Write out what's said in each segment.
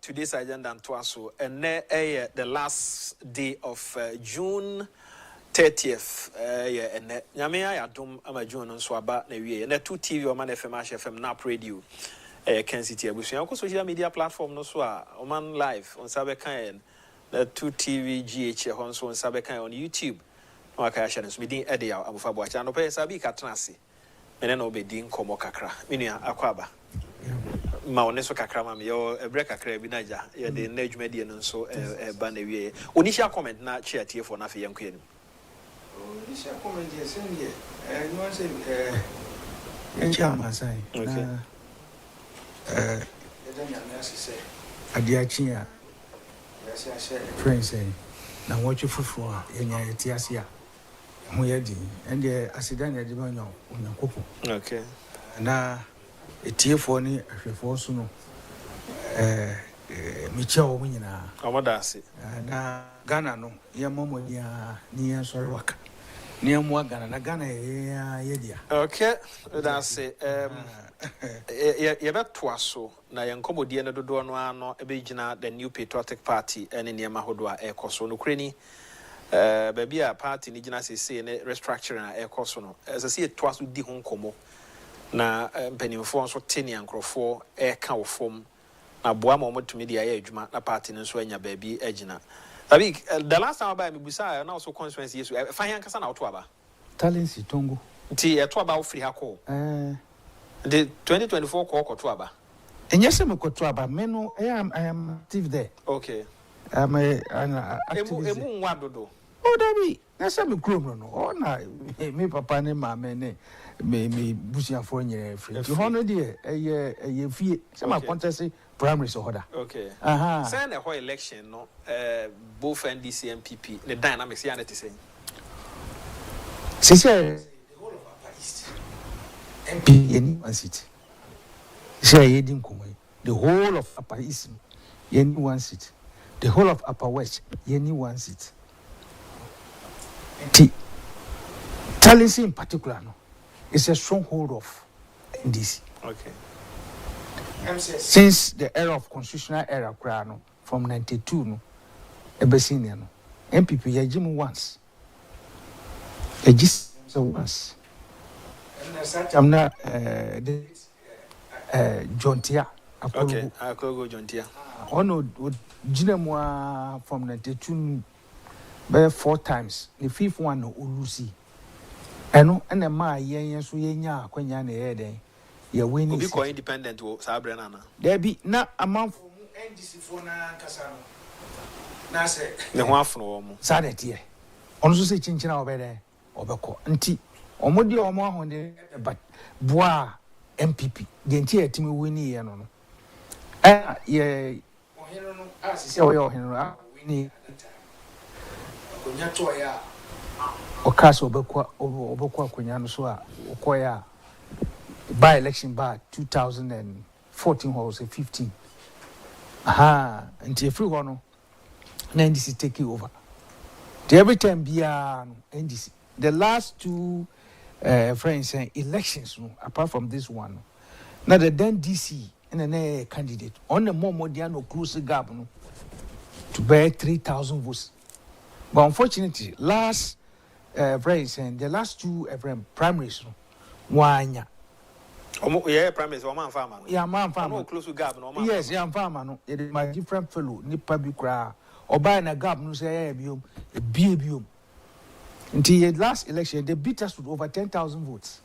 today's agenda and twaso and the last day of June 30th and nyame ayadom ama June nso aba na wie na 2 TV o man FM Nap Radio Kencity abusuan ko social media platform no so a o man live on sabe kan na 2 TV GH ho nso on sabe kan on YouTube no aka share nso midin ede ya abufa bo acha no pe sabi ka tenase mene na obedi nkomo kakra menua akwaba ma oneso kakra ma me yo ebre kakra bi naja ye de na adwumadi no nso ba na wie onisha comment na chia tie for na fe yanko enu onisha comment ye sen ye no say enchama sai okay yedanya na asise adiachi a yasi ase friends na watch fufu a yenya yetiase a ho yedi ende asidan yedi banyo onyakopo okay na etiefo ni ahwefo so no micha wo nyina amadase na Ghana no ye momodia ni ensori waka ni amwa Ghana na Ghana ye dia okay that's it ye beto aso na ye nkomodie ne dodo no ano ebegina the new patriotic party ene niema hodo a ekoso no kreni baby a party ni gina sese ne restructuring a ekoso no se to aso di ho nkomo na mpanimfo nso teni ankrofo ka wo fom na boa ma omotumi dia ya adwuma na party nso anya baby agina sabi the last time I me busa na also consequence yesu fa yan kasa na auto aba talents tongo nti eto aba wo free hako the 2024 call to aba enye se me koto aba me no I am active there okay am active emu nwa dodo oh dabi na se me krom no o na me papa ne mama ne me busiafo nyere free ti hono de eye fie se ma contest primary so hoda okay aha say na ho election no both NDC and PP the dynamics ya na te say the whole of Upper East MP any one seat say yedin komai the whole of Upper East any one seat the whole of Upper West any one seat Talents in particular no is a stronghold of NDC. Okay. Since the era of constitutional era from 92 no ebesini no MPP yajimu once once I'm not John Tia okay I could go John Tia ono jinamwa from 92 by 4 times the fifth one no ulusi eno ene ma yen so yenya akwanya na ye den ye weni obi ko independent wo sabre na there be na amount for mu NDC for na kasa no na se ne ho afono wo mu sa de tie ono so se chinchina obede obeko nti omodi omo ahonde but boa MPP de nti etimi weni ye no no ye ohino no asisi ye ohino weni onya to ya okaso obekwa akonya no so a okoya by election by 2014 or 15 aha until free one NDC take over the every time bia NDC the last two friends elections no, apart from this one now the then DC and an candidate on the more no close gap no to bear 3,000 votes but unfortunately last friends and the last two primaries no wanya yeah primaries o man farmer no yeah man farmer no close gap no man yes yeah farmer no it is my different fellow nipa bi kra oba na gap no say yeah biom biom until the last election they beat us with over 10,000 votes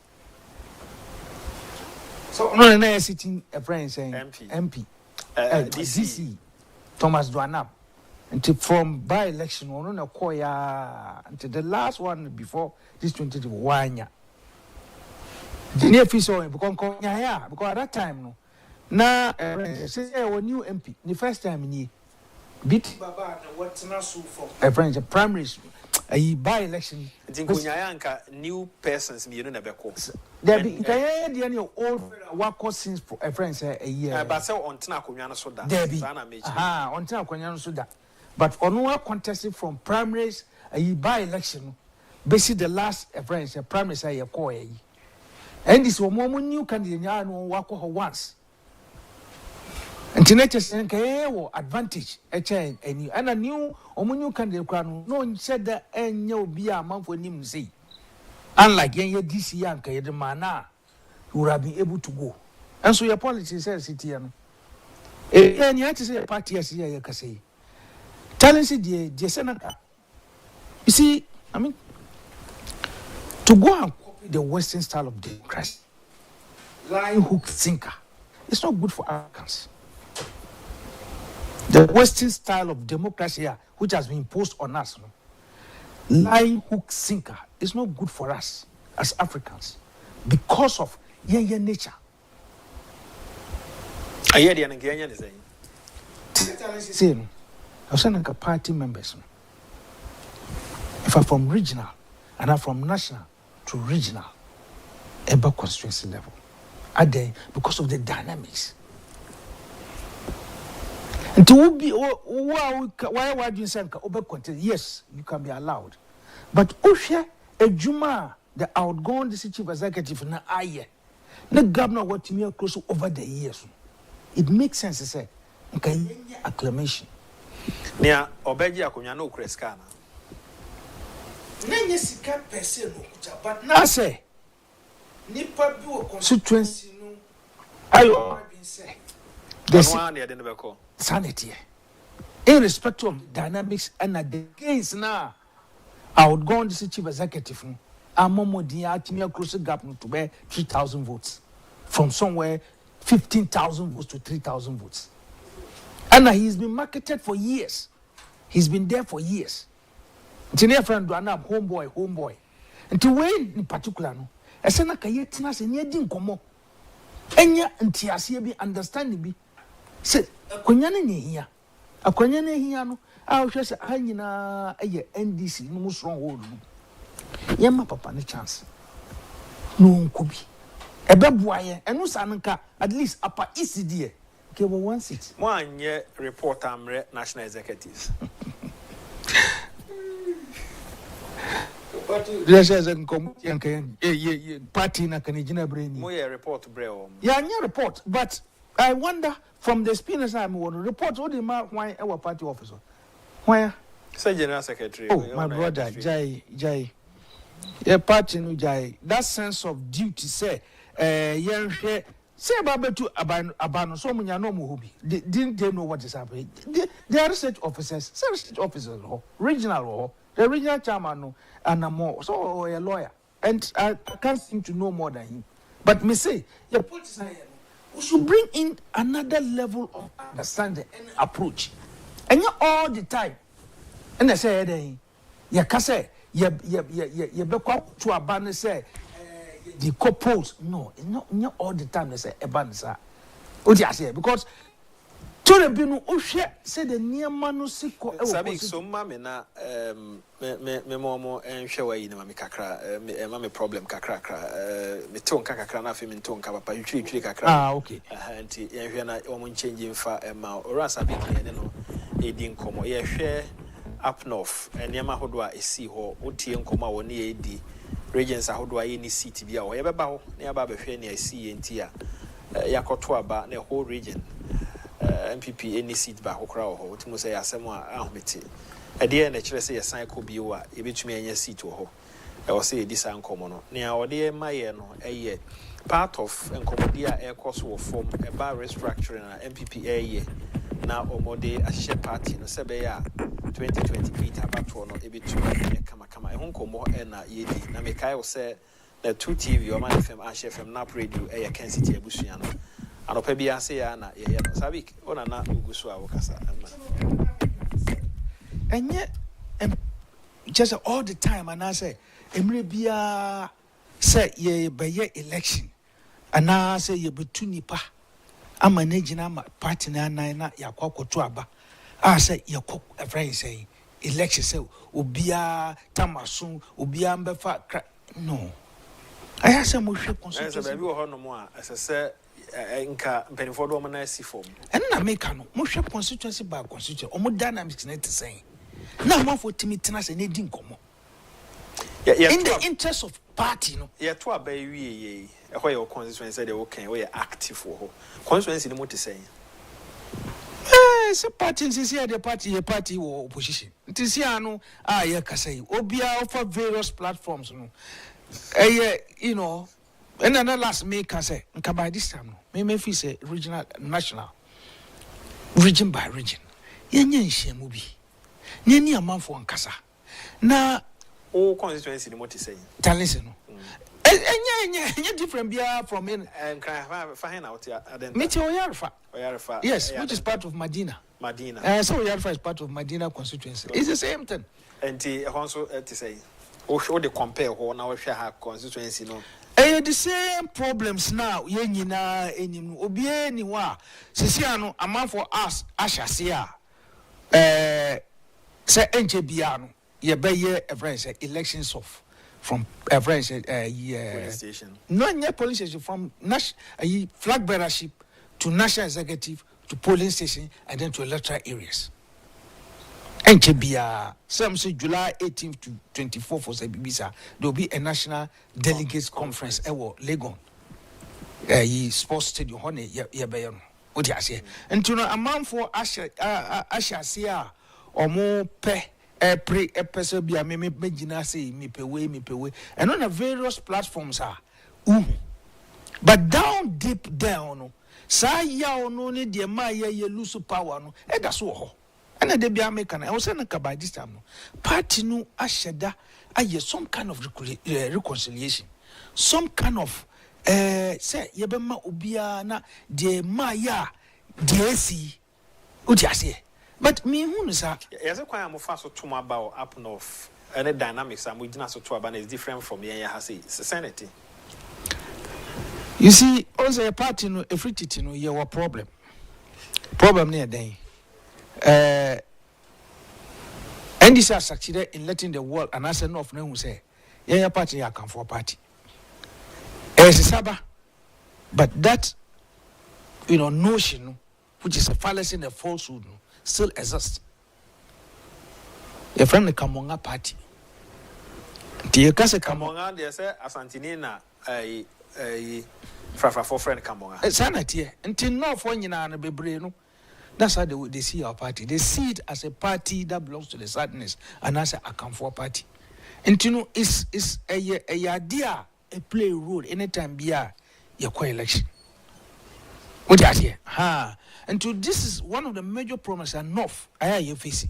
so no na sitting a friend saying MP DC Thomas Duanam until from by election on na koya until the last one before this 2021 the near officer because at that time no na say a new MP the first time ni beat baba na what na so for a friend the primaries a by election tinkunya anka new persons me no na beko there be the any old work since for a friend say a year but say on tena akonwa no so da sana mechi on tena akonwa no so da but on one contested from primaries a by election basically the last friends a primaries a call and this one new candidate no work once Internet is an advantage. And a new Omunyu candidate crown. No said that and you be a month for him say. Unlike this young the mana who have been able to go. And so your policy says it here. And you have to say a party as you can say. Telling the senator. You see, I mean, to go and copy the Western style of democracy, line hook sinker, it's not good for Africans. The Western style of democracy here, which has been imposed on us, line hook sinker, is not good for us as Africans because of your nature. I hear the Nigerian is saying, I was saying party members. If I'm from regional and I'm from national to regional, about constituency level, are they because of the dynamics? And to be why would you say yes, you can be allowed, but Osha Ejuma, the outgoing chief executive na aye, the governor what me close over the years, it makes sense to say okay acclamation. Nia obeji akunya no kreskana. Nanye sika pese no kucha, but na say nipa bi wo constituency no ayo been say this one ya den beko sanity irrespective of dynamics and the gains na outgoing the chief executive amomodi atimi across the gap to be 3,000 votes from somewhere 15,000 votes to 3,000 votes, and he's been marketed for years. He's been there for years. Ntinia friend do ana homeboy. Nti we in particular no, ese na kaye tina se ne di nkomo. Enya ntiase bi understanding bi. Se akonya ne hia. Akonya ne hia no, a hwe se anyina eye NDC no mu stronghold. Yema papa ne chance. No nkobi. Ebebuaye, enu sanka at least upper ECD. Okay, well, 1 seat. One year report amre national executives. There's a party na kanijina brain. Moye report breo. Yeah, report, but I wonder from the experience I'm on report what the why our party officer. Why? Say general secretary. Oh, my brother, Jai. Yeah, party no Jai. That sense of duty say say about to abano so munya no mo hobi. Didn't they know what is happening? They are research officers, regional the regional chairman no and more so a lawyer, and I can't seem to know more than him. But me say your politician we should bring in another level of understanding and approach, and you all the time. And I say then you can say you be to abano say the couples no all the time they say ebansa. What you say because to the binu ohwe say the near manu siko e sabi so mama na me momo enhwe wa yi na mama kakra mama problem kakra me ton kakra na afi me ton ka papa yutwi kakra okay anti enhwe na omo change mfa ma ora sabi ne no edi nkomo ye hwe up north enema hodo a esi ho otie nkomo a woni edi regions ahodo a ye ni seat bia wo ye beba ho na ya ba behwe ne esi ye nti a yakoto aba na whole region MPP any seat ba hokra ho timo say asem a ahomete e de na kire say yesan ko biwo a ye betumi anya seat wo ho e wo say edisa nkomo no na o de maye no eye part of nkomodi a e course wo form e ba restructuring na MPP eye na omode ahye party no se be ya 2028 abato no e betumi kama e honkomo e na ye di na me kai wo say na 2TV o man FM ahye FM na radio e ye Kencity abusua no anopa bia se ya na ye no sabi ona na ugusu a wokasa enye just all the time and I say emre bia say ye be election and I say ye betu nipa ama na gina ma party na na yakwakoto aba I say ye kok every say election say obia tamaso obia mbefa no I say mo hwe consultation baby wo hono mo a say nka mpenifo do mo na si form enna make no mo hwe constituency by constituency omo dynamics na te say na mo for timi tena se na di nkomo in the interest of party no ye to aba wie ye e ho ye constituency say they wo kan wo ye active wo constituency ni mo te say Yes, party is here, the party or opposition. It is here, no, yeah, Kasei, Obia offer various platforms, no. You know, and then last May Kasei, and by this time, may feel say regional, national, region by region. Yenye Shemubi. Nini a man for Ankasa. Na, all constituency, what you say? Talison. And different beer from in And can I find out here? Meteo Yarfa. Yes, which is part of Medina. So Yarfa is part of Medina constituency. It's the same thing. And also to say, or show the compare who now share constituency, no. The same problems now. Yenina, enim, obieni wa. Sisiano, a man for us, Ashasia. Say NJBiano, ye be ye a friend say elections of. From a friend said, police station. No, near police station from flag bearership to national executive to polling station and then to electoral areas. And some say July 18th to 24th for Sabibisa, there will be a national delegates conference. Legon, sports stadium, honey, Yabayan. What you say? And to know a man for Asha Sia or more pay. A person be a me say me pay way and on the various platforms are but down deep down sa ya no need the maya ye lose power no e da so ho and they be American I was saying by this time no party no asheda aye some kind of reconciliation, some kind of say ye be ma obia na the maya the si uti but me who sir yes quite am fast to my about up north and the dynamics I'm with so to is different from here has sanity. You see also a party no a free titi no your problem near then and this has succeeded in letting the world and as enough no who say yeah party I come for party as a saba but that notion which is a fallacy and a falsehood still exists. Your friend the Kamonga party. The Kase Kamonga, they say Asantinina, a for friend Kamonga. It's sanity. Until now, for you and a bebreno. That's how they see our party. They see it as a party that belongs to the sadness and as a come for party. Until it's a idea, a play role anytime be a co-election. What you say? And to this is one of the major problems that North I are facing.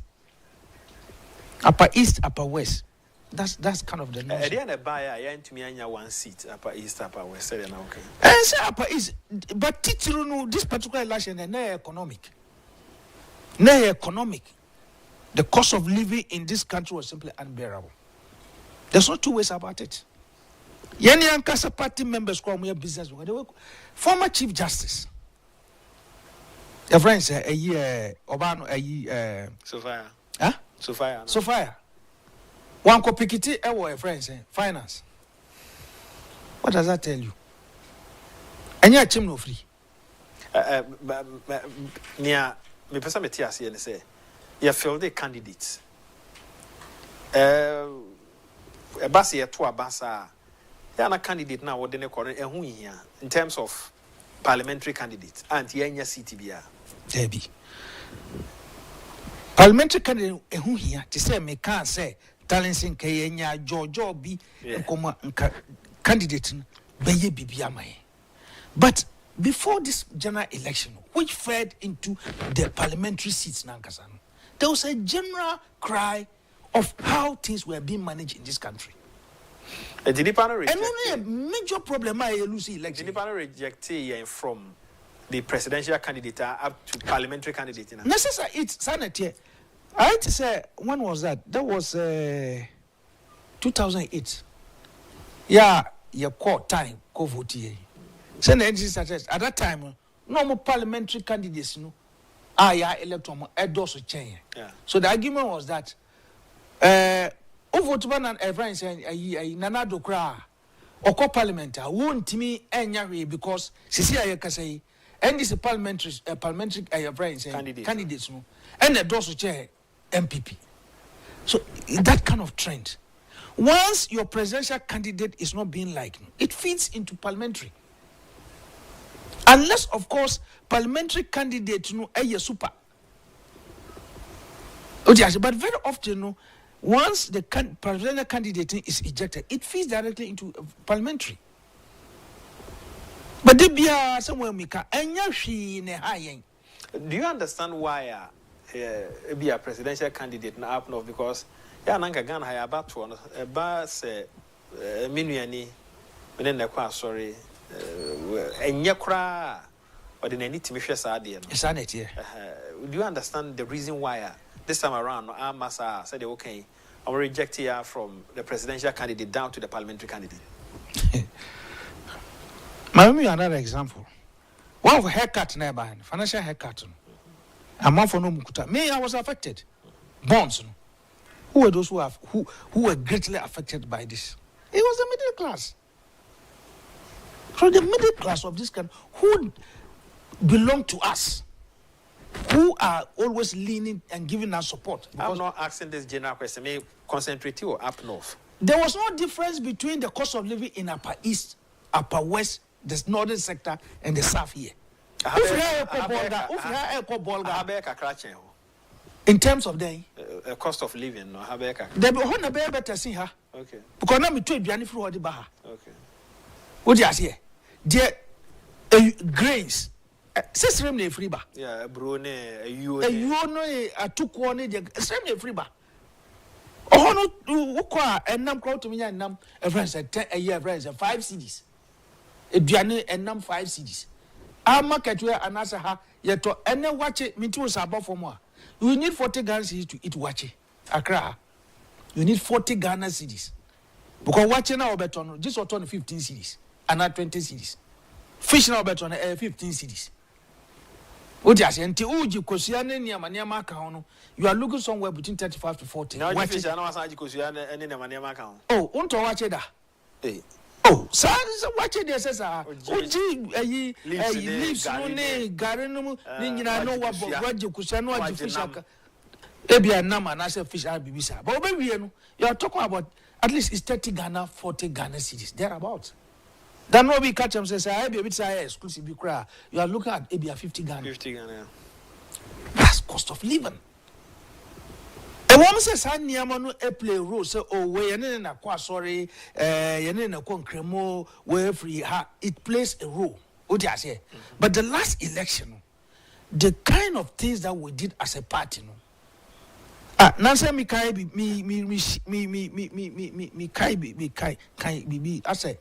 Upper East, Upper West. That's kind of the notion. At the end of buyer, I to me one seat, Upper East, Upper West. Okay. And say Upper East, but this particular election is economic. The cost of living in this country was simply unbearable. There's no two ways about it. Yenny Ankasa party members call me a business. Former Chief Justice. Your friend say a year Obano Sophia. Huh? Sophia. One ko pikiti a friend say finance. What does that tell you? And you are no free. Near me person me tia say say you feel the candidates. A bus here to a basa. You are a candidate now what they call it in terms of parliamentary candidates and yenya CTBR. Debbie. Parliamentary candidate who here to say me can't say talents in Kenya Jojo be candidate Beye Bibiamai. But before this general election, which fed into the parliamentary seats Nankasano, there was a general cry of how things were being managed in this country. And only a major problem I lose election. Did the reject from the presidential candidate up to parliamentary candidate? Necessary, it's sanity. I had to say, when was that? That was 2008. Yeah, your court time, go vote here. So at that time, no more parliamentary candidates, electoral, endorse change. Yeah. So the argument was that, vote and everyone saying, Nanado Kra, or co-parliament, won't me any because Cecilia Kasei. And this is parliamentary candidates, no, and the doors chair MPP. So that kind of trend. Once your presidential candidate is not being liked, it feeds into parliamentary. Unless, of course, parliamentary candidate no super. But very often, once the presidential candidate is ejected, it feeds directly into parliamentary. But they be somewhere mika enya ne hayen. Do you understand why be a presidential candidate na up north? Because nanka Ghana ha about one ba se minuani mene na kwa sorry enye kra or the need to be sure sadie no. Sanity. Do you understand the reason why this time around our massa said okay, I will reject here from the presidential candidate down to the parliamentary candidate? Maybe another example. One of haircut nearby, financial haircut. A month for no mukuta. Me, I was affected. Bonds. Who were those who were greatly affected by this? It was the middle class. So the middle class of this country who belong to us, who are always leaning and giving us support. I'm not asking this general question. May concentrate you up north. There was no difference between the cost of living in Upper East, Upper West, the northern sector, and the south here. In terms of the cost of living, no, they be on a better see her. Okay. Because now me trade biani through the baha. Okay. What do you say? The grains. Sesame ne free ba. Yeah, brone, you know a took one the same ne free ba. Oh no, ukwa and nam crowd to me and nam a friend said 10 a year friends 5 CDs. A biani and nam 5 CDs. Our market where an answer her yet to and then watch it me too about for more. You need 40 Ghana cedis to eat watch it. Accra. You need 40 Ghana cedis. Because watching now better on this or 15 cedis and not 20 cedis. Fish now better on 15 cedis. What you say? Until Uji Kosiane near Maniama account, you are looking somewhere between 35 to 40. Now you fish and I Kosiane and in a Maniama account. Oh, want to watch it? Hey. Oh, sir, watch it. There says, Uji, leaves no name, Garinum, Nina, no what Roger Kusano, Fishaka. Maybe a number and I say fish are Bibisa. But maybe you are talking about at least it's 30 Ghana, 40 Ghana cities, thereabouts. Then no be catch them says I be a bit exclusive cry. You are looking at maybe 50 Ghana. 50 Ghana. Yeah. That's cost of living. A woman says I near no play role so oh we na kwa sorry na kwa cremo we free ha it plays a role. What you say? But the last election, the kind of things that we did as a party, no. Nancy me kai me I say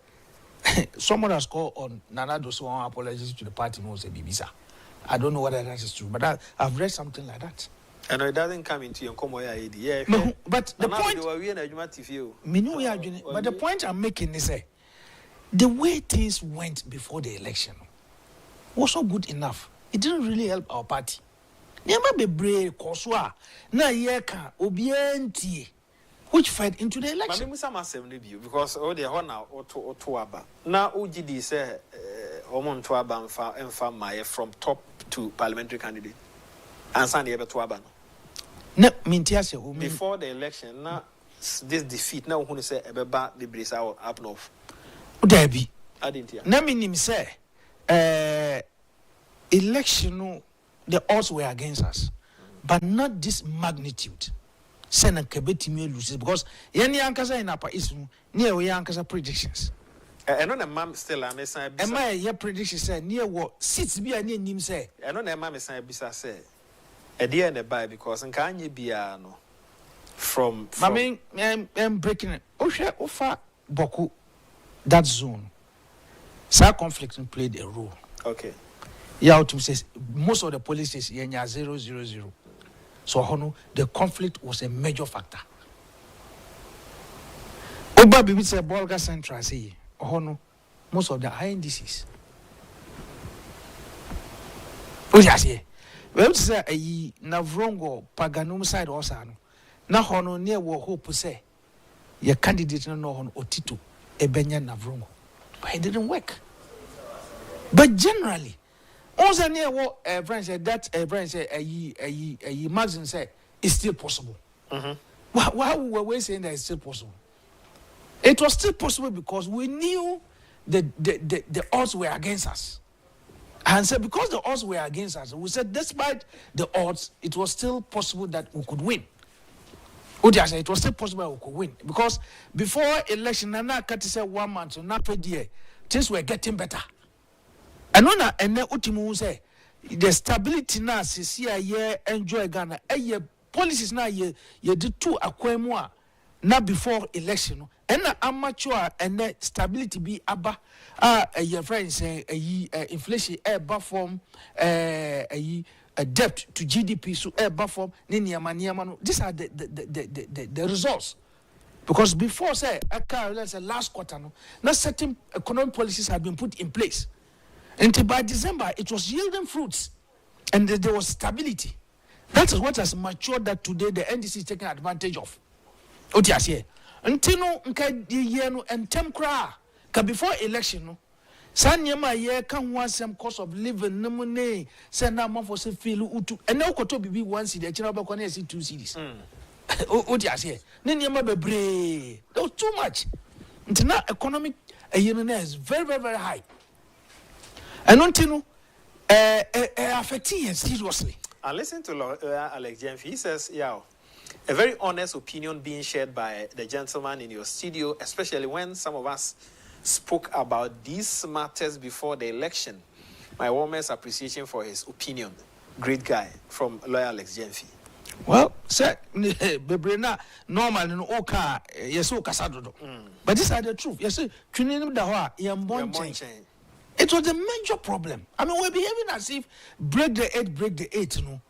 someone has called on Nana Doso apologies to the party no say Bibisa. I don't know whether that is true, but I've read something like that. And it doesn't come into your common idea. No, but the point but the point I'm making is the way things went before the election was not good enough. It didn't really help our party. Never be brave, Koswa, na yeka, obienti, which fed into the election. Because all the honor or to now OGD say Omon Tuaba and Famaye from top to parliamentary candidate. And Sandy ever Tuaba. No, Mintias, before the election, now this defeat, now who say Ebeba the Brisa up north. There be. I didn't hear. Naminim say, election. The odds were against us, but not this magnitude. Send a Kebeti may lose because any Ankasa in Upper East near we Ankasa predictions. And on a mom still, I may say, am I your prediction say near what sits be a near him say? And on a mammy say, say, a dear and a buy because and can you be no from I mean, I'm breaking it. Ofa Boku that zone. Sa conflict played a role. Okay. Yeah, says most of the police is 000. So the conflict was a major factor. Oba bibi say Bolga Central say most of the INDCs. What you say? We say Navrongo Paganum side also na hono near wo hope say your candidate no on Otito Ebenya Navrongo. But it didn't work. But generally also near what Brian said that Brian said a Maxim said it's still possible. Why were we saying that it's still possible? It was still possible because we knew the odds were against us. And so because the odds were against us, we said despite the odds, it was still possible that we could win. It was still possible we could win because before election, Nana Kati said 1 month, so not per year, things were getting better. And then Utimu say the stability now, see enjoy Ghana. Policies now ye did two aquemua now before election. And amateur and stability be abba your friends say inflation form a debt to GDP so form these are the results. Because before say let's say last quarter no certain economic policies had been put in place. Until by December it was yielding fruits and there was stability. That is what has matured that today the NDC is taking advantage of. Otiasie. Until no year and temkra ka before election no. Sanyema ye can want some cost of living no money. Say na man for say feel utu. And now koto bibi 1 cedi. China ba kwane see 2 cedis. Otiasie. Nenyema bebre. That was too much. Until now economic is very very very high. And until no affecting seriously. I listen to Alex Jenfi. He says, yeah, a very honest opinion being shared by the gentleman in your studio, especially when some of us spoke about these matters before the election. My warmest appreciation for his opinion. Great guy from lawyer Alex Jenfi. Well, sir, Bebrena normal in Oka, yes, Okasadodo. But these are the truth. Yes, Trinidad Dawa, Yambon. It was a major problem. I mean, we're behaving as if break the 8, you know.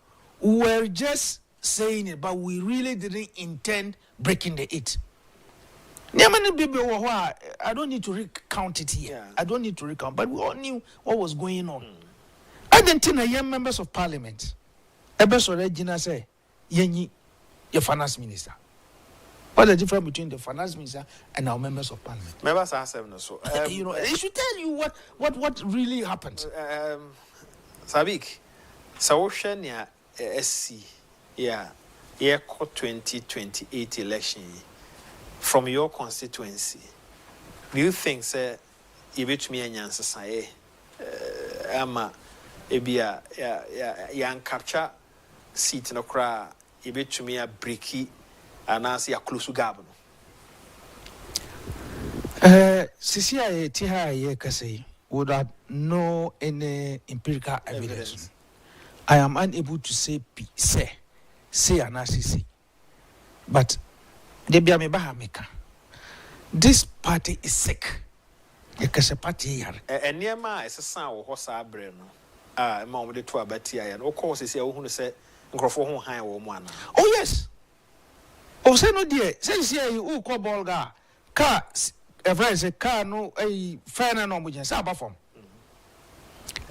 We were just saying it, but we really didn't intend breaking the 8. I don't need to recount it here. I don't need to recount, but we all knew what was going on. Argentina, young members of parliament, Ebeso Regina say, Yenyi, your finance minister. What's the difference between the finance minister and our members of parliament? Members are 7 so. You know, they should tell you what really happened. Sabik, Saoshania SC, yeah, 2028 election from your constituency. Do you think, sir, you bet me and Yansa Ama, Ebia, yan capture seat no cry, you bet me a bricky. And I see a close to Gabon. CCI Tiha Kase would have no any empirical evidence. I am unable to say and say. But they be a Bahameka. This party is sick. Yakasa party here. And near my is a sound horse breno. Mom with the 2 Batia, and of course, is who say, Grofo high woman. Oh, yes. Oh, say no dear. Say you call Bolga. Car, a friend say car no a fair no mujan saba form.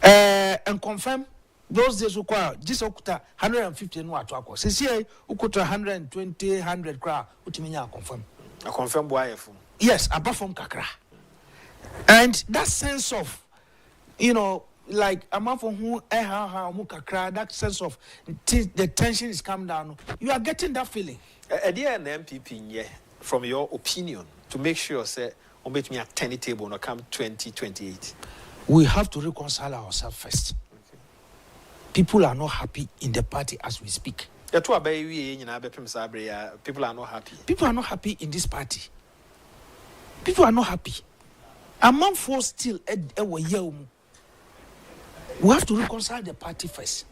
And confirm those days require just okuta 150 no atwako. Say ukuta 120 100 kra utiminya confirm. I confirm why yes, above from kakra. And that sense of like a man for who that sense of the tension is come down. You are getting that feeling. Dear an MPP, from your opinion, to make sure, say, on bet me at 10 table no come 2028. We have to reconcile ourselves first. Okay. People are not happy in the party as we speak. People are not happy. People are not happy in this party. People are not happy. A man for still we have to reconcile the party first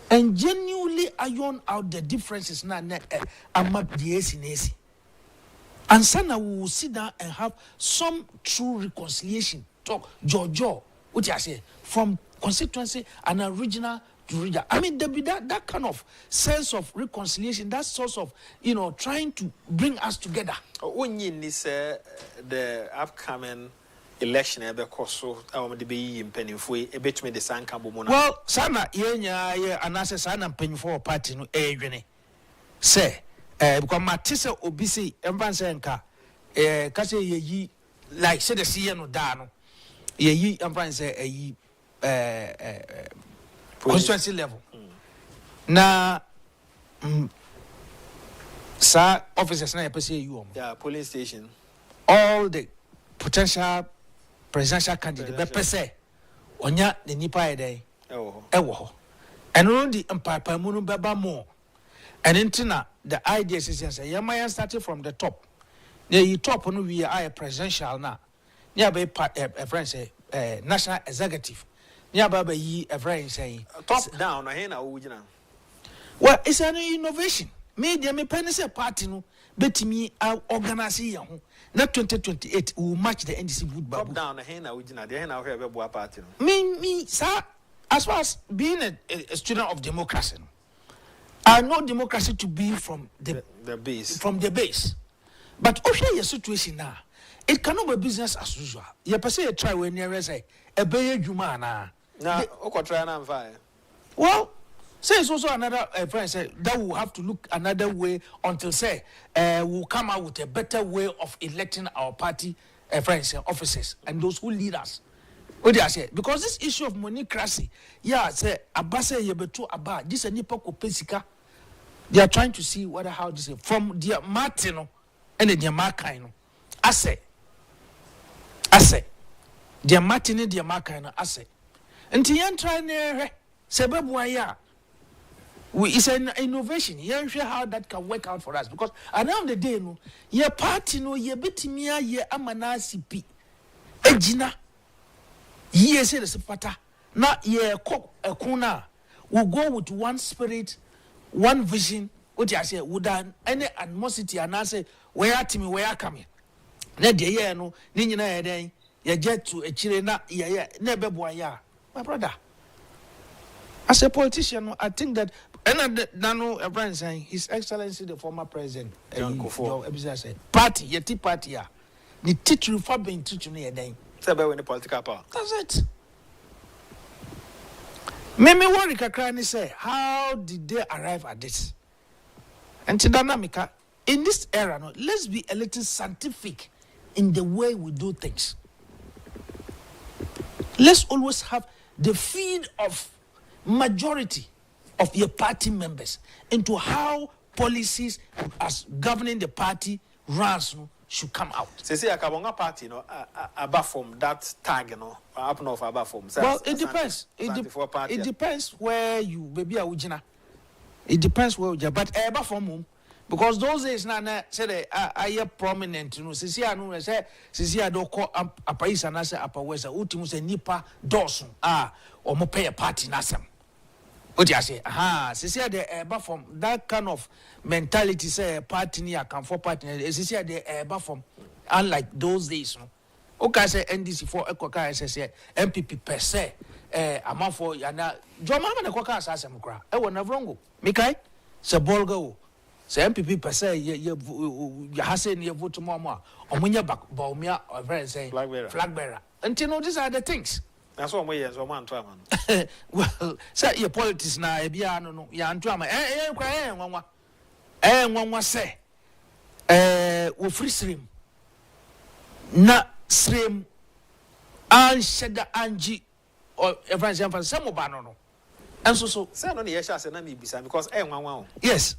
and genuinely iron out the differences now and Sana will sit down and have some true reconciliation talk Jojo what I say from constituency and original to region. I mean there be that kind of sense of reconciliation, that source of trying to bring us together. When you say the upcoming election so the be in pennyful a bit me the san cambo. Well, Sana yenya and answer Sana pennyful party no say because Matissa obisi embansenka kase ye like say the CN no dano ye embanse constituency level na sa officers na pese you police station all the potential presidential candidate be pese onya the nipa ede ewo ho eno di empapa mu no beba mo And then the idea is say Yamayan started from the top. The top when we are presidential now. Nearby a friend say national executive. Nearby a friend say top down. I hear well, it's an innovation. Media me penny say party no bet me organize here. Not 2028 will match the NDC vote top down. I hear now. The hear now here be party. Me sir, as far as being a student of democracy, I know democracy to be from the base. From the base. But also your situation now, it cannot be business as usual. You per se try when you say a bay juma na. Now, try and fire. Well, say it's also another friend said that we'll have to look another way until say we'll come out with a better way of electing our party friends and officers and those who lead us. What do I say? Because this issue of monocracy, yeah, say abase yebetu aba. This a nipa kopesika. They are trying to see whether how this is from their Martino and their Markino. I say, their Martin, their Markino, I say. And Tian trying to Sebabuaya. It's an innovation. You sure how that can work out for us because at the end of the day, no, your party no, your betimia, your amanasi pi, ejina, ye say the sepata, not ye cock a kuna, will go with one spirit. One vision, what I say, would any animosity and I say, where to me, where coming? Let the year no, Nina day, you get to a chilena, never boya. My brother, as a politician, I think that, and Nano, a friend saying, His Excellency, the former president, party, your tea party, yeah, the teacher for being teaching me a day. It's about the political power. That's it. Meme worry kakrani say, how did they arrive at this? And Dynamica, in this era, no, let's be a little scientific in the way we do things. Let's always have the feed of majority of your party members into how policies as governing the party runs should come out. Say a Kabonga party, no, above from that tag, no, up north above from. Well, it depends. It depends where you baby are ujina. It depends where you are, but above from because those days na say are prominent. You know, Sisi anu say Sisi ado call Apaisa na say Apawesa. Ultimu say nipa dosun or mo pay a party nasam. What you say? Sisi the above from that kind of mentality. Say party ni a come for party. Sisi the above from unlike those days. No. Okay, say NDC for Ekoka say MPP per se. Amount for yana. Joma na Ekoka asase mukra. Ewo na vrongo. Mikai se bolgo. Se MPP per se ye hase ni vote mo. Omunya back baumia or very say flag bearer. Until no, these are the things. That's what we as a man to man. Well, say your politics na ebia no ya ntwa nwanwa say wo free stream na stream an shada anji or everyone say some ba no and so say no ye sha say na me bisa because nwanwa. Yes,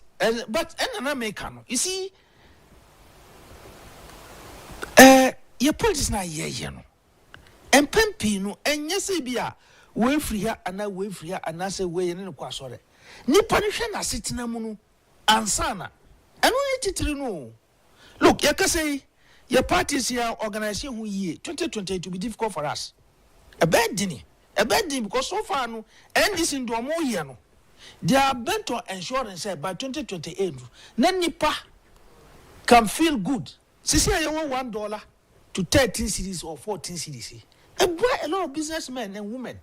but na make no you see your politics na ye no empempi no enye se bia we free here and I say we ne kwa sore nipa ne hwe na setena mu no ansana eno ye titiri no look you can say your parties here organization who ye 2020 to be difficult for us a bad dini because so far no NDC ndo mo ye no they are bent on ensuring say by 2028 na nipa can feel good sisi you want $1 to 13 cedis or 14 cedis. And why a lot of businessmen and women,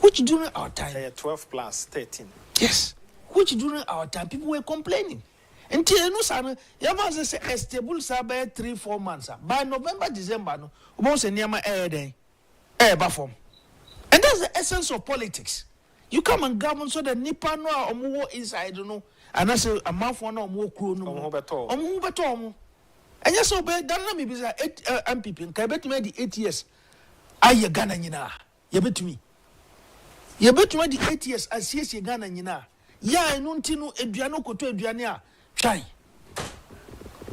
which during our time, 12 plus 13. Yes, which during our time people were complaining. Until no son, you must say a stable sabe 3-4 months. By November, December, no, almost a near my air day, air buffer. And that's the essence of politics. You come and govern so that Nipa no or more inside, you know, and I say a month one or more crew no more. And yes, so bad, don't let me be MPP. Can I bet me the 8 years? Aye Ghana nyina. Ye betumi. Ye betumi di 8 years asiesie Ghana nyina. Ya enu ntinu eduano koto eduane a try.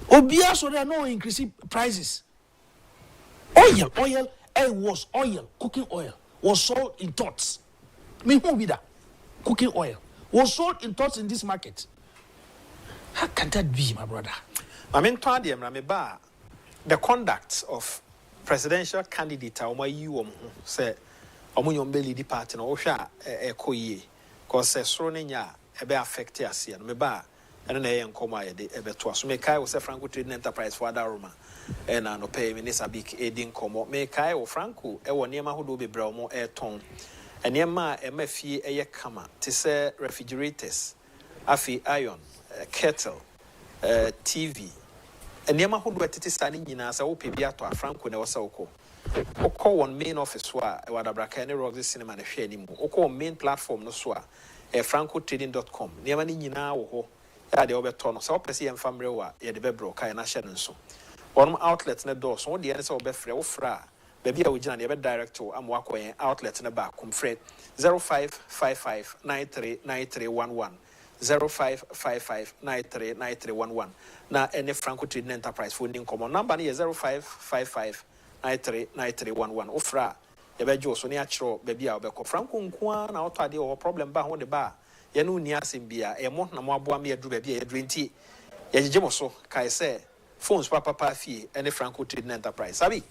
Obia so there no increase prices. Oil was oil, cooking oil was sold in tots. Me who be that? Cooking oil was sold in tots in this market. How can that be, my brother? I mean, the conduct of presidential candidate, say, Omunyon Belly departing, or Sha, a coye, cause a sronia, a bear affect us here, meba, and an a coma, a betua. So make I was a Franco trading enterprise for Daruma, and no pay minister big aiding como, make I or Franco, a one near who do be bromo air tone, and near ma MFE a kama, to say refrigerators, afi iron, kettle, TV. And Yama who were standing in as a opiato, Franco never saw. Oko one main office wa Wadabraka rock this cinema and share anymore. Oko main platform no swa francotrading.com. Never ni na wo ya de obeton so pese yem family wa ye de bebro kai na hye nso. One outlet na door so de say obefre wo fra baby a wo gina de be direct to am wakoyen outlet na ba kum fred 0555939311 0555939311 na any Franco Trading Enterprise phone income number is 0555939311 ofra ye bejo so ne akiro baby a obekọ Franco nko na oto ade o problem ba ho de ba ye no ni asem bia e mo na mo aboa me aduru baby e aduru nti ye gege so kai say phones papa fie any Franco Trading Enterprise sabi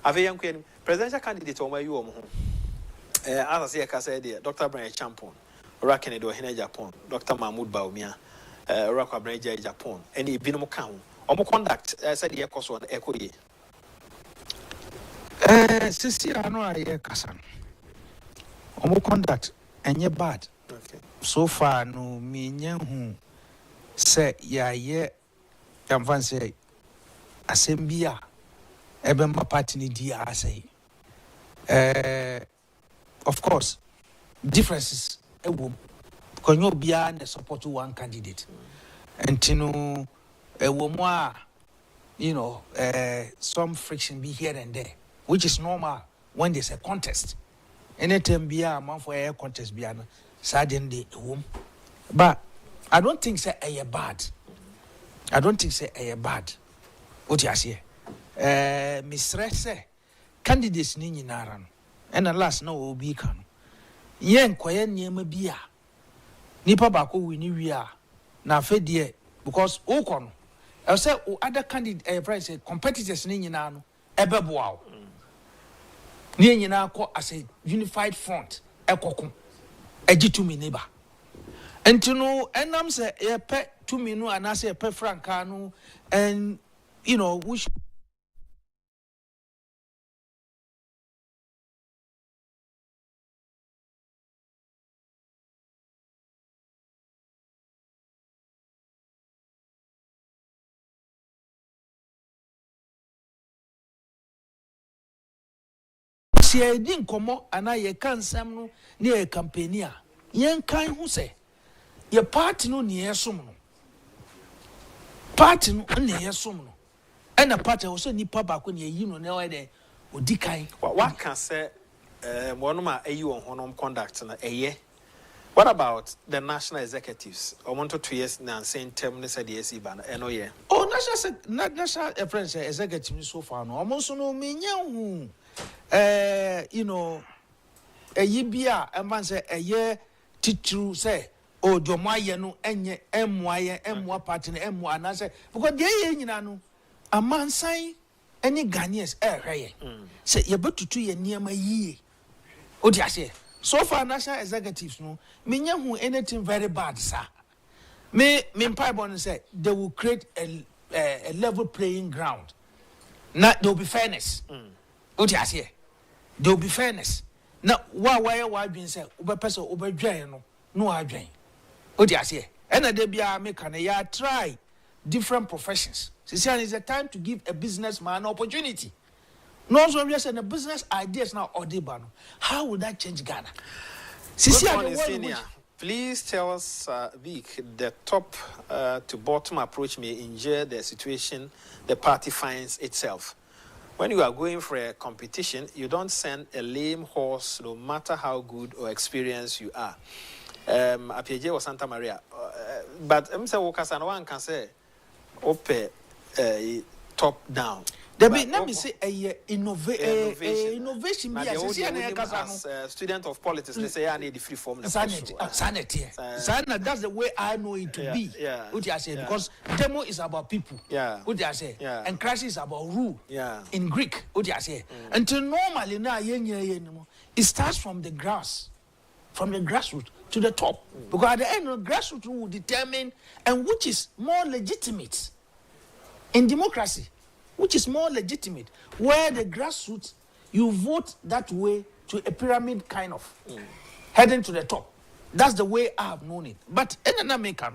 ave yanko presidential candidate o ma yi o mo ho as I say there Dr. Brian Champon Rakene do hene Agyapong Dr. Mahmoud Baumia Rakwa Breja Agyapong any binum kan omo conduct said ye koso on ekoye sisi ano aye kasa omo conduct enye bad okay so far no me hu say ya ye yamfan say asembia ebe ma party ni di asay of course differences ewo konyo bia na support one candidate and no ewo mo a you know some friction be here and there which is normal when there's a contest anytime bia man for a contest bia na suddenly ewo but I don't think say bad what you say mistress candidates ni nyinara no and last no obi kan yen kwaye niema bia nipa ba ko wini wi a na afedie because okono I say other candidate price competitors ni nyina no ebeboa o ni nyina ko as a unified front ekoko agitumi neba entino enam say ye pe tumi no anase ye pe franka no and you know we should si edin komo ana ye kansam no ne ye campaignia yen kan hu se ye party no ne yesom no party no ne yesom no ena party wo so nipa ba ko ne yi no ne we de odikan what can say one ma ayi on honom conduct na eye what about the national executives I want to 2 years na same term ne said yes ba na eno ye oh national friends executive so far no omo so no menya hu you know bia man say titru say o domaye no enye emwa party no emwa na say because dey ye nyina no amansan any Ghanaians hweye say ye betutu ye niam yie o dia say so far national executives no menya hu anything very bad sir me pipe say they will create a level playing ground now there will be fairness o dia say there will be fairness. Now, why been said, person over drain no adwain. What you say? And a be make an try different professions. Sisian is a time to give a businessman opportunity. No, so we are saying a business ideas now or debano. How would that change Ghana? Sisian, please tell us, Vic, the top to bottom approach may injure the situation the party finds itself. When you are going for a competition, you don't send a lame horse, no matter how good or experienced you are. Apiaje or Santa Maria, but I'm saying one can say, top down. There be let me say a innovation be as student of politics they say I need the free form sanity. That's the way I know it to be. What I say because demo is about people. What I say. And crisis is about rule. In Greek. What I say. Until normally now it starts from the grass. From the grassroots to the top. Because at the end of the grassroots will determine and which is more legitimate in democracy. Which is more legitimate, where the grassroots, you vote that way to a pyramid kind of, heading to the top. That's the way I have known it. But in America,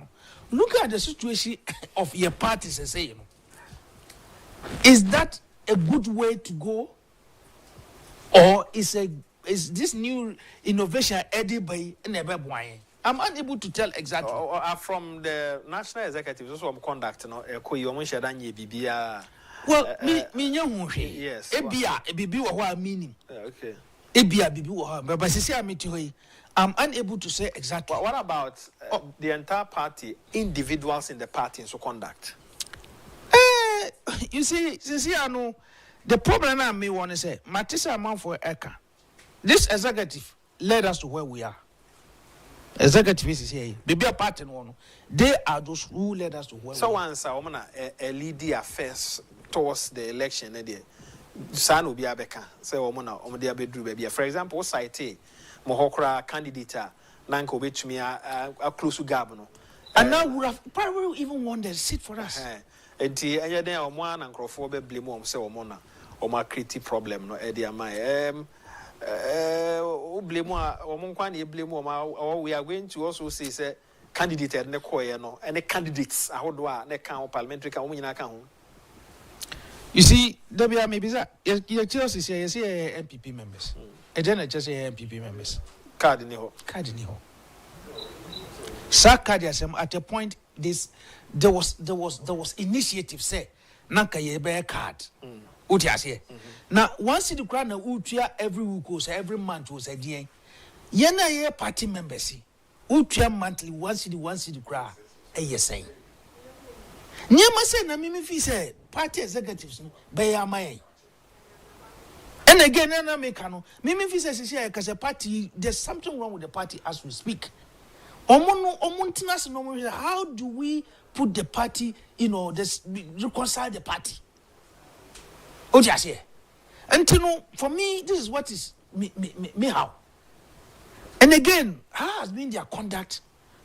look at the situation of your parties and say, is that a good way to go? Or is this new innovation added by Nebebwine? I'm unable to tell exactly. From the national executive, also I'm conducting well, yes. Ebia, meaning. Okay. Ebia, but I'm unable to say exactly. What about the entire party, individuals in the party, and so conduct? You see, I know the problem I may want to say, Matisa amount for Eka. This executive led us to where we are. Executive is here. Baby a party one. They are those who led us to where we are. So once a lead affairs towards the election, San will be a becker. Say, baby. For example, cite Mohokra candidate, Nanko which me a close to Gabano. And now we have probably even won the seat for us. And the day on one and Crawford blame on say Mona or my creative problem, no idea my blame or we are going to also say candidate and the choir no and the candidates how do I parliamentary account. You see, there maybe that your choice is here, MPP members. And then I just say MPP members. Cardinal. Sir Cardiasem at a point there was initiative say Nanka ye bear card. Utias here. Now once the crown utia every week was every month was a day. Yena ye party members utia monthly once the crowd a yes say. Nyama say na mimi fi say party executives be my. And again na make no mimi fi say cause a party there's something wrong with the party as we speak. How do we put the party, reconcile the party? Oh, just here. And for me, this is what is me how. And again, how has been their conduct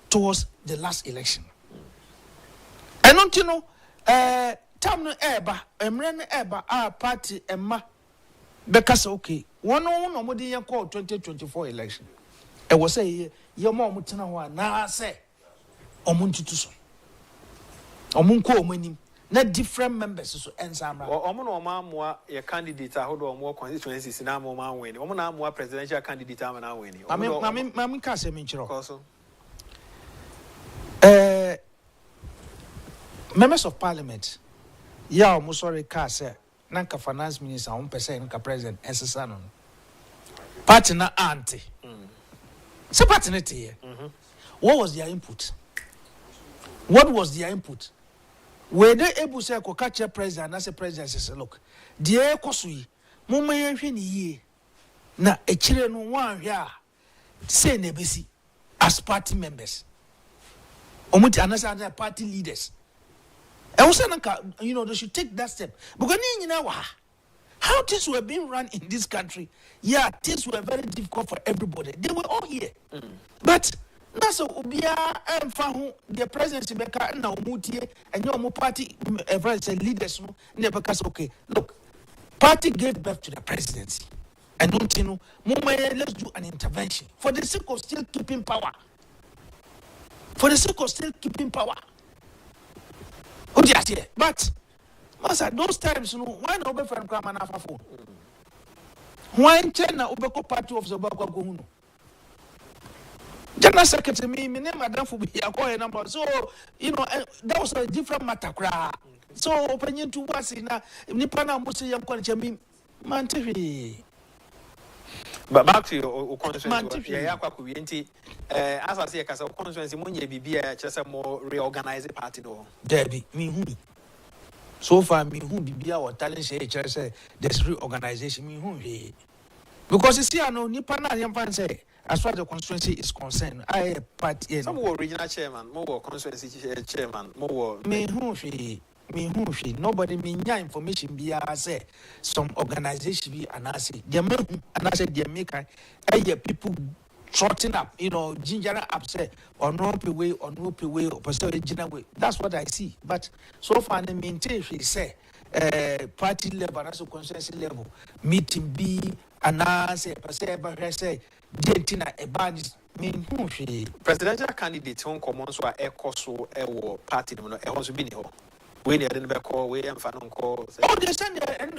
towards the last election? And time no eba, eba, our party emma, because okay, one more than call 2024 election. I was say your mom mutana na say omuntutuso omunko omanim na different members so ensamra omo amwa your candidate ahodo omo constituencies na mo man win omo na amwa presidential candidate am na win mami ka se menchiro members of parliament ya omo sorry ka se nanka finance minister on person nanka president ensesa no party na anti so pertinent here. What was their input? What was their input? Were they able to say, catch a president as a president says, look, dear Kosui, Mumma ye na a children one here, say nebesi as party members. Omuti another party leaders. I was saying, they should take that step. Because how things were being run in this country, things were very difficult for everybody. They were all here. But that's the presidency now and your party leaders okay. Look, party gave birth to the presidency. And let's do an intervention for the sake of still keeping power. But Master, those times, why not be from Kramana phone? Why in China, Ubeko party of the Bako? General Secretary, me name Madame Fubi, a number. So, that was a different matter. So, opinion to what's in Nipana Musi Yam Konchami, Mantifi. But back to your constituency, as I say, because our constituency, Munya be just a more reorganized party. Debbie, me. So far, me who be our talent say there's reorganization. Me who because you see, I know Nipa na yampan say as far as the constituency is concerned, I party. Some were regional chairman, more constituency chairman, more me who nobody me nya information be say some organization be anase. They me anase they make people trotting up, ginger up say or no pay way or personal way. That's what I see. But so far the maintain she say party level and also constituency level meeting be anase per say dentina a bad mean who she presidential candidate on common so a so a party no e also be no we near the call we am fan call oh they send and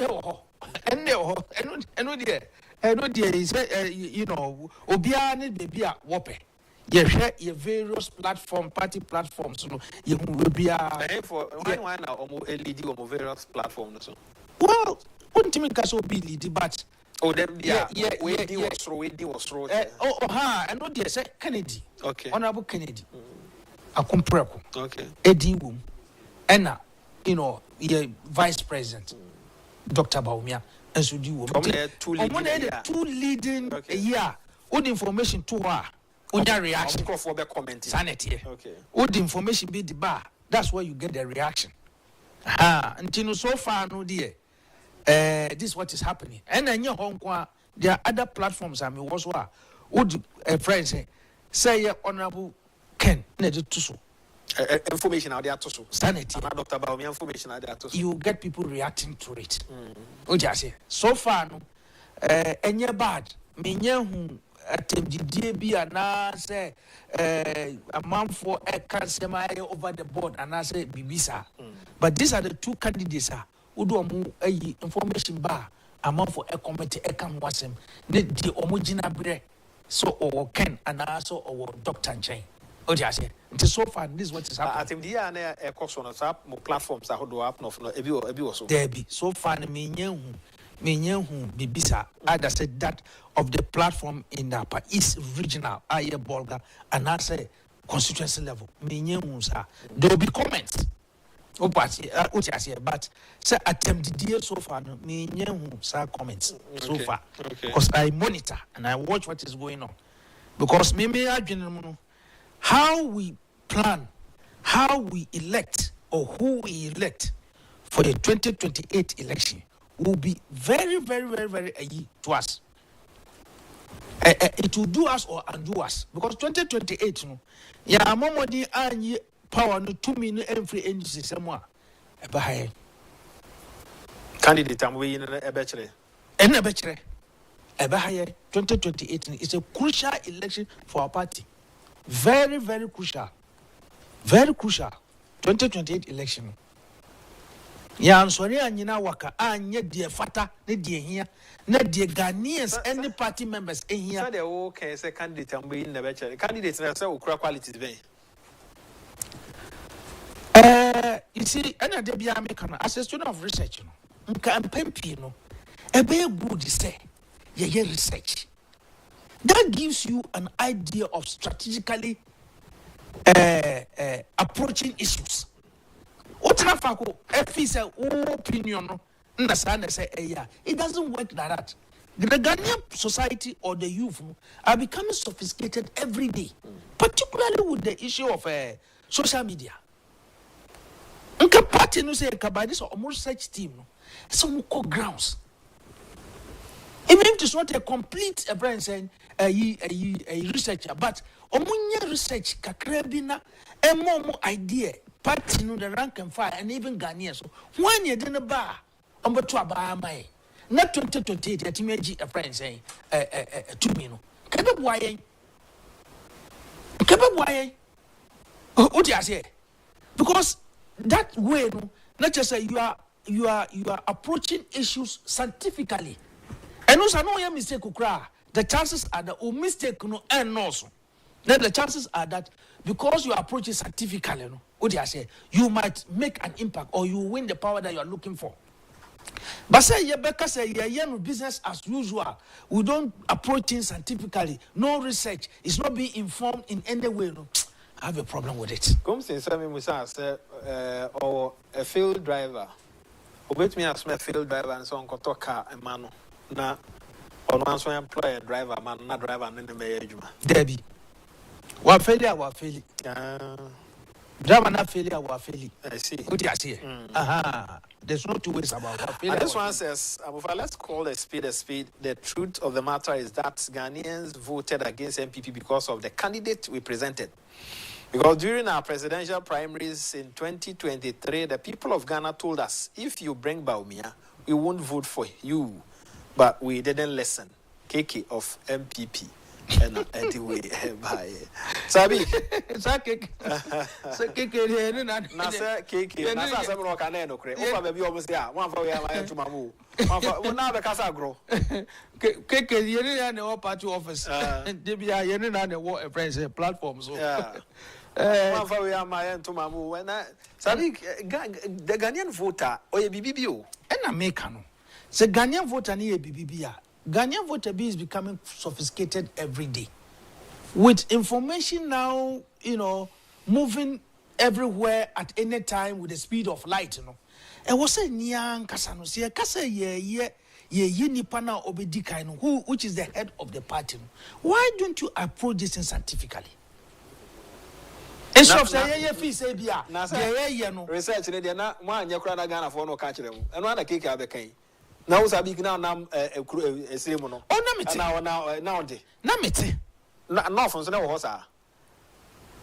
there is obia need baby a wope you share your various party platforms you will be for why now almost lead you on various platforms so well wouldn't me caso be lead but oh them we was through and what they say Kennedy okay honorable Kennedy akompreko okay Eddie Wum Enna your vice president Dr. Baumia and so do two leading all the information to her unya reaction for the comment sanity okay all the information be the bar that's where you get the reaction until so far no dear this is what is happening and then there are other platforms I mean also would a friend say honorable Ken needed to so information out there to so sanity Dr. Baumia information out there to you get people reacting to it so far no any bad me who attempted be and say a man for a cancer over the board and I say Bibisa but these are the two candidates who do information bar a man for a committee a can was him the omogina bre so or Ken and also or Dr. Chain. Oh, yes, so far, this is what is happening. I think the other a course on WhatsApp, more platforms are do up, no, there be so far, me Bibisa, I said that of the platform in the upper East regional, Aye Bolga, and I say constituency level, there will be comments. Oh, but say attempt deal so far, me comments so far, because I monitor and I watch what is going on, because maybe I generally how we plan, how we elect, or who we elect for the 2028 election will be very, very, very, very to us. It will do us or undo us because 2028, momodi anyi power no 2 million every agency somewhere. Candidate, I'm waiting a bachelor. And a bachelor. 2028 is a crucial election for our party. Very, very crucial. Very crucial. 2028 election. I'm sorry, and waka, and yet dear fata, ne dear here, not dear Ghanaians, any party members in here. They okay, say candidate, I'm waiting the bachelor. Candidates are so qualities. You see, and there be American as a student of research, a very good say, research. That gives you an idea of strategically approaching issues. What if opinion? It doesn't work like that. The Ghanaian society or the youth are becoming sophisticated every day, particularly with the issue of social media. Party no say this or more such team, some call grounds. Even if it's not a complete brain saying a researcher, but omunya research kakrabina a more idea party no the rank and file and even Ghanaians. So when you didn't bar umber to my not 2028 at image a friend saying 2 million. Why? What do you say? Because that way, no, not just say you are approaching issues scientifically. And also, no mistake the chances are that mistake no and also. Then the chances are that because you approach it scientifically, what do I say? You might make an impact or you win the power that you are looking for. But say Rebecca say business as usual. We don't approach things scientifically. No research. It's not being informed in any way. No. I have a problem with it. Come say or a field driver Wait me as my field driver and so on car a man na on one so employ a driver man not driver and then the Debbie. What failure, what failure? Drama not failure, what failure. I see. What you see? Aha. There's no two ways about what failure. This one says, let's call a speed a speed. The truth of the matter is that Ghanaians voted against MPP because of the candidate we presented. Because during our presidential primaries in 2023, the people of Ghana told us, if you bring Baumia, we won't vote for you. But we didn't listen. KK of MPP. And anyway, bye. Sabi. Sakik. Sakik. Nasa KK. Nasa several caneno cre. Opa baby almost ya. One for ya my to mamu. One for now the casa grow. KK yeni na the party office. Debia yeni na the war friends platform so. One for ya my to mamu. When Sabi the Ghanaian voter or a BBBO. And American. The Ghanaian voter ni a BBBA. Ghanaian voter base is becoming sophisticated every day. With information now, moving everywhere at any time with the speed of light, And what's a nyang kasano siya kasa ye nipa na obedi kaino who which is the head of the party. Why don't you approach this scientifically? Instead of saying ye fee say bia, ye no research ne dia na mo anya kura na Ghana for no ka kire mu. Eno na keke abekan. Now sabi na nam esiremu no. Oh na meti. Na onde. Na meti. Na fon so na wo hosa.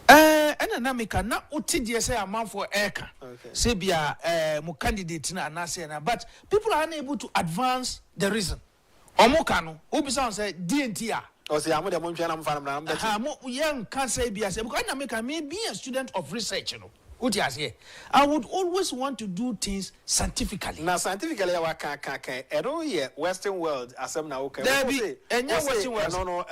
Na meka na uti de say amanfo eka. Say bia mo candidate na anase na but people are unable to advance the reason. Omoka no, obi say say DNT a. O say amu de mo ntwa na mfa na mbeti. Mo yen can say bia say because na meka me be a student of research I would always want to do things scientifically. Now, scientifically, I can't. Western world, as I'm now okay. Western world. No,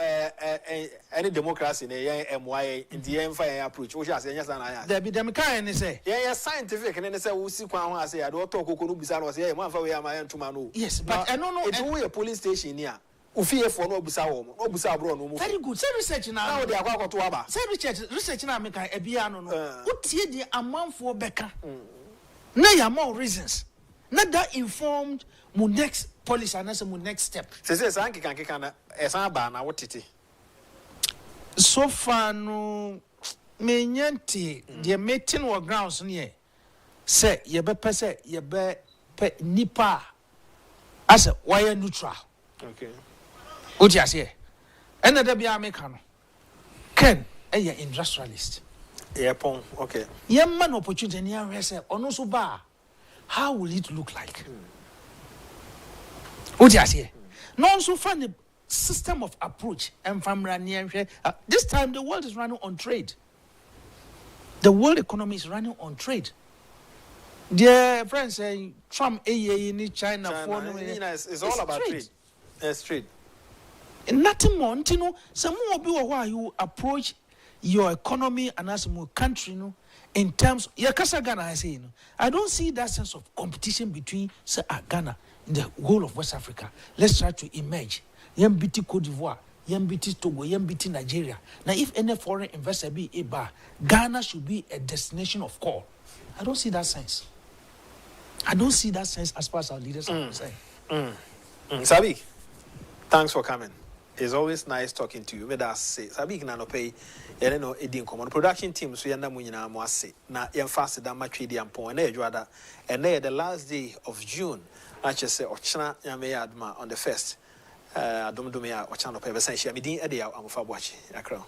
any democracy, MY, in the M5 approach. Which I say, yes, and there be them kind of say. Yeah, scientific, and then they say, we see what I say. I don't talk to Bizarre, was here, one for we are my own to Manu. Yes, but I don't know. It's only a police station here. Ufie for no busa bro no. Very good. Say research now. Now they are going to aba. Say research now make a bia no. Utie the amount for beka. Na ya more reasons. Not that informed my next policy and my next step. Say sanki kan na esan ba na wotete. So far no me nyante the meeting or grounds near. Say ye be pese ye be nipa as why neutral. Okay. What you say? Another be American. Ken, a industrialist. Agyapong, okay. Young man opportunity near say on also bar. How will it look like? What you say? No so find the system of approach and family near this time the world is running on trade. The world economy is running on trade. Dear friends say Trump in China for it's all about trade. Trade. Nothing more, some more be why you approach your economy and as more country, in terms Ghana I say, I don't see that sense of competition between Ghana and the whole of West Africa. Let's try to emerge. Yambiti Cote d'Ivoire, Yambiti Togo, Yambiti Nigeria. Now, if any foreign investor be a bar, Ghana should be a destination of call. I don't see that sense. I don't see that sense as far as our leaders are concerned. Sabi, thanks for coming. It's always nice talking to you. May that say, Sabi can no pay. You know, it didn't come on production team. So you know, we na mo say. Na you fast that much with the Agyapong. And the last day of June, I just say, Ochana yame adma on the first. Adum dumia Ochana pay. But since you am doing Edia, I'm for watching. Electoral.